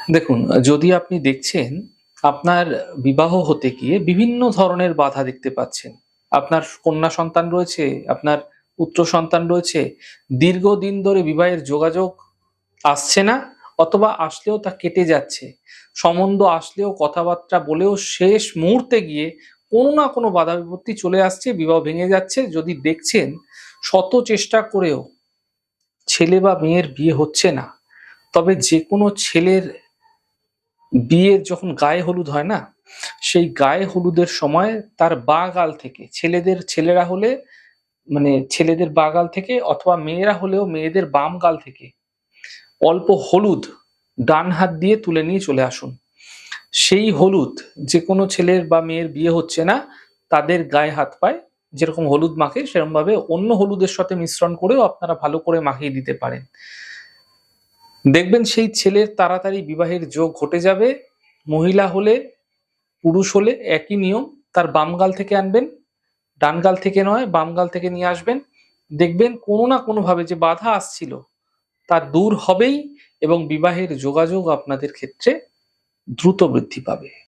দেখুন, যদি আপনি দেখছেন আপনার বিবাহ হতে গিয়ে বিভিন্ন ধরনের বাধা দেখতে পাচ্ছেন। আপনার কন্যা সন্তান রয়েছে, আপনার পুত্র সন্তান রয়েছে। দীর্ঘদিন ধরে বিবাহের যোগাযোগ আসছে না, অথবা আসলেও তা কেটে যাচ্ছে। সম্বন্ধ আসলেও কথাবার্তা বলেও শেষ মুহূর্তে গিয়ে কোনো না কোনো বাধা বিপত্তি চলে আসছে, বিবাহ ভেঙে যাচ্ছে। যদি দেখছেন শত চেষ্টা করেও ছেলে বা মেয়ের বিয়ে হচ্ছে না, তবে যেকোনো ছেলের বিয়ের যখন গায়ে হলুদ হয় না, সেই গায়ে হলুদের সময় তার বাঁ গাল থেকে ছেলেরা হলে মানে ছেলেদের বাঁ গাল থেকে, অথবা মেয়েরা হলেও মেয়েদের বাম গাল থেকে অল্প হলুদ ডান হাত দিয়ে তুলে নিয়ে চলে আসুন। সেই হলুদ যেকোনো ছেলের বা মেয়ের বিয়ে হচ্ছে না তাদের গায়ে হাত পায় যেরকম হলুদ মাখে সেরকম ভাবে অন্য হলুদের সাথে মিশ্রণ করেও আপনারা ভালো করে মাখিয়ে দিতে পারেন। দেখবেন সেই ছেলের তাড়াতাড়ি বিবাহের যোগ ঘটে যাবে। মহিলা হলে, পুরুষ হলে একই নিয়ম। তার বাম গাল থেকে আনবেন, ডান গাল থেকে নয়, বাম গাল থেকে নিয়ে আসবেন। দেখবেন কোনো না কোনোভাবে যে বাধা আসছিল তা দূর হবেই, এবং বিবাহের যোগাযোগ আপনাদের ক্ষেত্রে দ্রুত বৃদ্ধি পাবে।